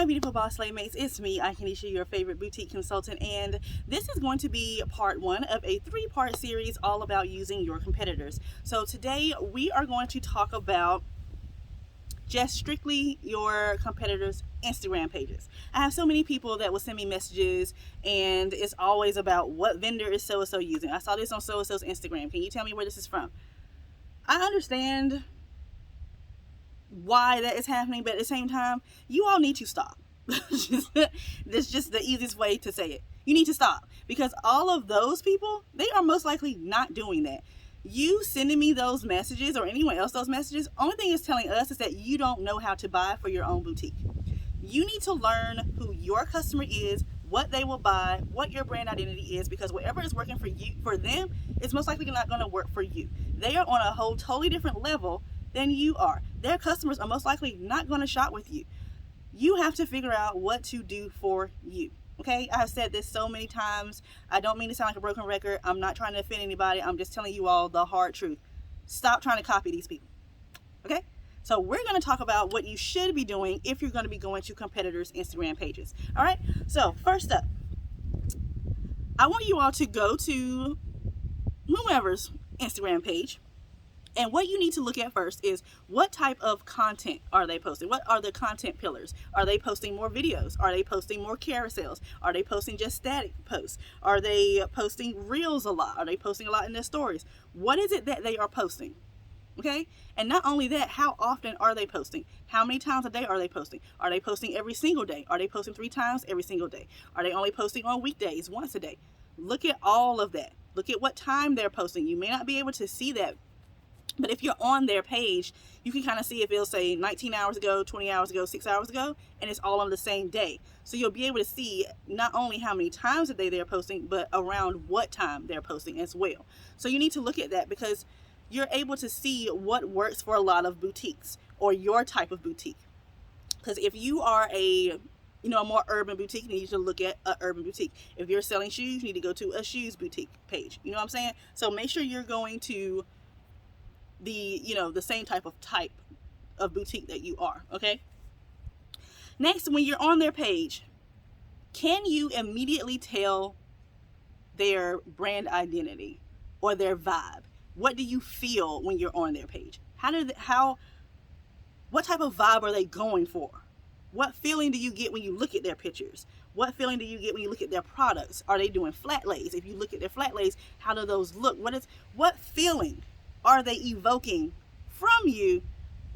my beautiful boss slave mates, it's me, Akenisha, your favorite boutique consultant, and this is going to be part one of a three-part series all about using your competitors. So today we are going to talk about just strictly your competitors' Instagram pages. I have so many people that will send me messages and it's always about what vendor is so-and-so using. I saw this on so-and-so's Instagram. Can you tell me where this is from? I understand why that is happening, but at the same time, you all need to stop. That's just the easiest way to say it. You need to stop, because all of those people, they are most likely not doing that. You sending me those messages or anyone else those messages, only thing it's telling us is that you don't know how to buy for your own boutique. You need to learn who your customer is, what they will buy, what your brand identity is, because whatever is working for you, for them, is most likely not going to work for you. They are on a whole totally different level than you are. Their customers are most likely not going to shop with you. You have to figure out what to do for you. Okay, I've said this so many times. I don't mean to sound like a broken record. I'm not trying to offend anybody. I'm just telling you all the hard truth. Stop trying to copy these people. Okay, so we're going to talk about what you should be doing if you're going to be going to competitors' Instagram pages. All right, so first up, I want you all to go to whomever's Instagram page. And what you need to look at first is what type of content are they posting? What are the content pillars? Are they posting more videos? Are they posting more carousels? Are they posting just static posts? Are they posting reels a lot? Are they posting a lot in their stories? What is it that they are posting? Okay? And not only that, how often are they posting? How many times a day are they posting? Are they posting every single day? Are they posting 3 times every single day? Are they only posting on weekdays once a day? Look at all of that. Look at what time they're posting. You may not be able to see that, but if you're on their page, you can kind of see if it'll say 19 hours ago, 20 hours ago, 6 hours ago, and it's all on the same day. So you'll be able to see not only how many times a day they're posting, but around what time they're posting as well. So you need to look at that, because you're able to see what works for a lot of boutiques or your type of boutique. Because if you are a more urban boutique, you need to look at an urban boutique. If you're selling shoes, you need to go to a shoes boutique page. You know what I'm saying? So make sure you're going to the same type of boutique that you are. Okay, next, when you're on their page, can you immediately tell their brand identity or their vibe? What do you feel when you're on their page? What type of vibe are they going for? What feeling do you get when you look at their pictures? What feeling do you get when you look at their products? Are they doing flat lays? If you look at their flat lays, how do those look? What feeling are they evoking from you,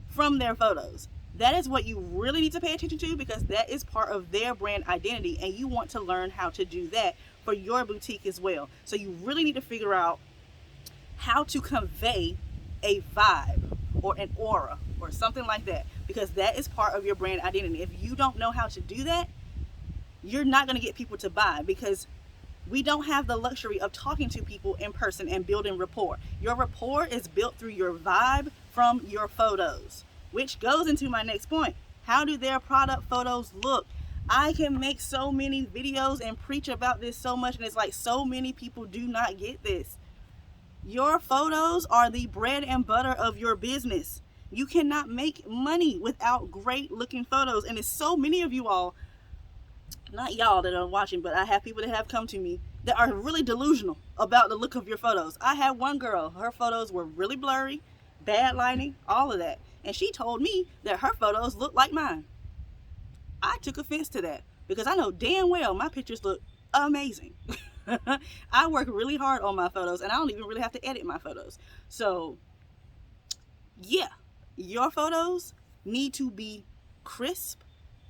from their photos? That is what you really need to pay attention to, because that is part of their brand identity, and you want to learn how to do that for your boutique as well. So you really need to figure out how to convey a vibe or an aura or something like that, because that is part of your brand identity. If you don't know how to do that, you're not going to get people to buy, because we don't have the luxury of talking to people in person and building rapport. Your rapport is built through your vibe from your photos, which goes into my next point. How do their product photos look? I can make so many videos and preach about this so much, and it's like so many people do not get this. Your photos are the bread and butter of your business. You cannot make money without great looking photos, and it's so many of you all, not y'all that are watching, but I have people that have come to me that are really delusional about the look of your photos. I had one girl, her photos were really blurry, bad lighting, all of that. And she told me that her photos looked like mine. I took offense to that, because I know damn well my pictures look amazing. I work really hard on my photos, and I don't even really have to edit my photos. So yeah, your photos need to be crisp,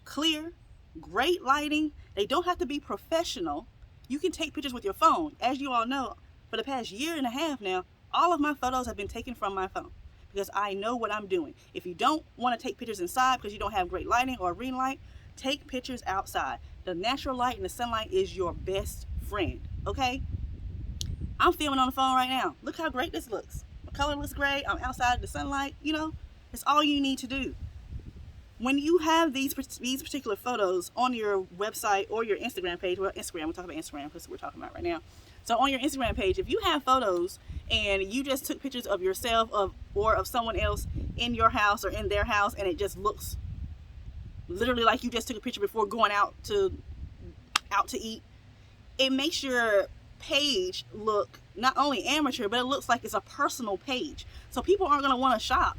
clear, great lighting. They don't have to be professional. You can take pictures with your phone. As you all know, for the past year and a half now, all of my photos have been taken from my phone, because I know what I'm doing. If you don't want to take pictures inside because you don't have great lighting or ring light, take pictures outside. The natural light and the sunlight is your best friend. Okay, I'm filming on the phone right now. Look how great this looks. My color looks great. I'm outside in the sunlight. It's all you need to do. When you have these particular photos on your website or your Instagram page, well, Instagram, we're talking about Instagram because we're talking about right now. So on your Instagram page, if you have photos and you just took pictures of yourself or of someone else in your house or in their house, and it just looks literally like you just took a picture before going out to eat, it makes your page look not only amateur, but it looks like it's a personal page. So people aren't going to want to shop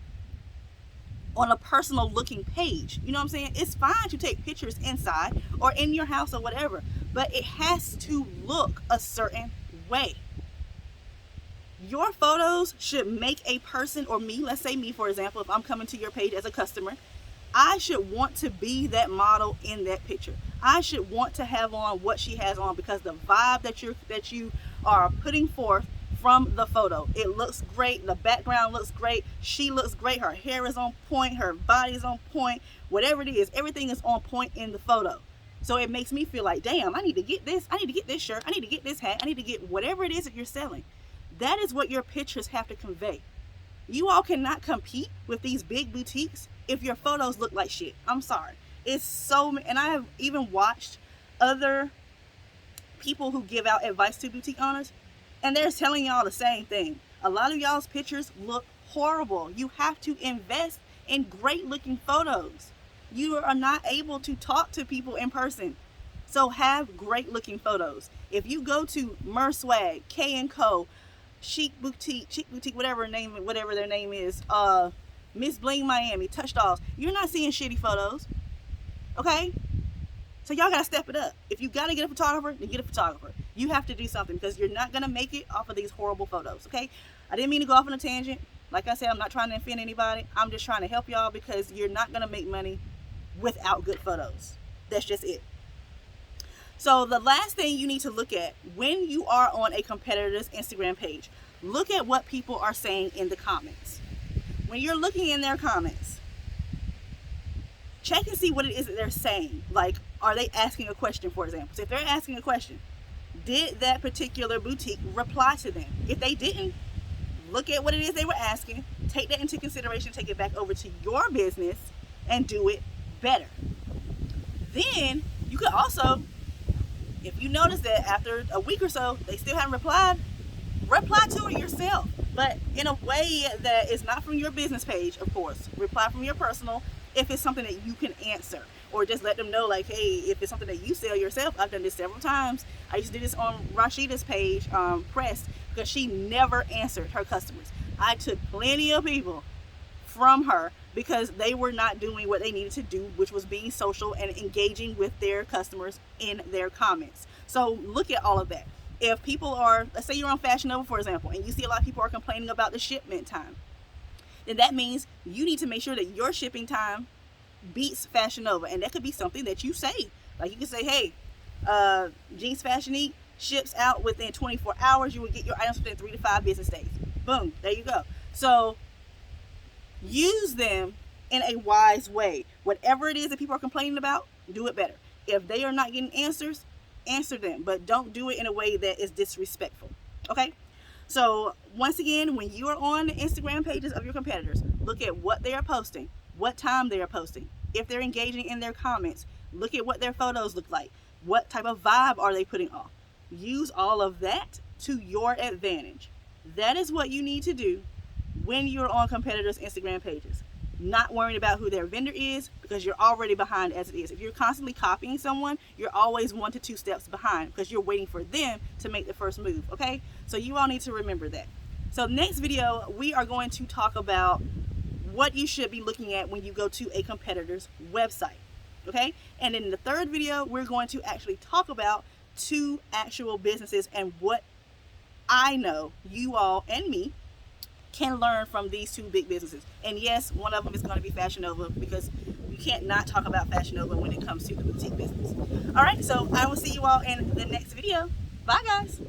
on a personal looking page. You know what I'm saying? It's fine to take pictures inside or in your house or whatever, but it has to look a certain way. Your photos should make a person, or me, let's say me for example, if I'm coming to your page as a customer, I should want to be that model in that picture. I should want to have on what she has on, because the vibe that you are putting forth from the photo, it looks great, the background looks great, she looks great, her hair is on point, her body is on point, whatever it is, everything is on point in the photo. So it makes me feel like, damn, I need to get this, I need to get this shirt, I need to get this hat, I need to get whatever it is that you're selling. That is what your pictures have to convey. You all cannot compete with these big boutiques if your photos look like shit. I'm sorry. It's so, and I have even watched other people who give out advice to boutique owners, and they're telling y'all the same thing. A lot of y'all's pictures look horrible. You have to invest in great looking photos. You are not able to talk to people in person. So have great looking photos. If you go to Merswag, K&Co, Chic Boutique, whatever their name is, Miss Bling Miami, Touch Dolls, you're not seeing shitty photos. Okay? So y'all gotta step it up. If you gotta get a photographer, then get a photographer. You have to do something, because you're not gonna make it off of these horrible photos. Okay? I didn't mean to go off on a tangent. Like I said, I'm not trying to offend anybody. I'm just trying to help y'all, because you're not gonna make money without good photos. That's just it. So the last thing you need to look at when you are on a competitor's Instagram page, look at what people are saying in the comments. When you're looking in their comments, check and see what it is that they're saying. Like, are they asking a question, for example? So if they're asking a question, did that particular boutique reply to them? If they didn't, look at what it is they were asking, take that into consideration, take it back over to your business, and do it better. Then you could also, if you notice that after a week or so they still haven't replied, reply to it yourself, but in a way that is not from your business page, of course. Reply from your personal, if it's something that you can answer, or just let them know, like, hey, if it's something that you sell yourself. I've done this several times. I used to do this on Rashida's page, Press, because she never answered her customers. I took plenty of people from her because they were not doing what they needed to do, which was being social and engaging with their customers in their comments. So look at all of that. If people are, let's say you're on Fashion Nova, for example, and you see a lot of people are complaining about the shipment time, then that means you need to make sure that your shipping time beats Fashion Nova. And that could be something that you say. Like, you can say, hey, Jeans Fashion Eat ships out within 24 hours. You will get your items within 3 to 5 business days. Boom, there you go. So use them in a wise way. Whatever it is that people are complaining about, do it better. If they are not getting answers, answer them, but don't do it in a way that is disrespectful. Okay? So once again, when you are on the Instagram pages of your competitors, look at what they are posting, what time they are posting. If they're engaging in their comments, look at what their photos look like. What type of vibe are they putting off? Use all of that to your advantage. That is what you need to do when you're on competitors' Instagram pages. Not worrying about who their vendor is, because you're already behind as it is. If you're constantly copying someone, you're always 1 to 2 steps behind, because you're waiting for them to make the first move. Okay? So you all need to remember that. So next video, we are going to talk about what you should be looking at when you go to a competitor's website. Okay? And in the third video, we're going to actually talk about 2 actual businesses and what I know you all and me can learn from these 2 big businesses. And yes, one of them is going to be Fashion Nova, because you can't not talk about Fashion Nova when it comes to the boutique business. All right, so I will see you all in the next video. Bye, guys.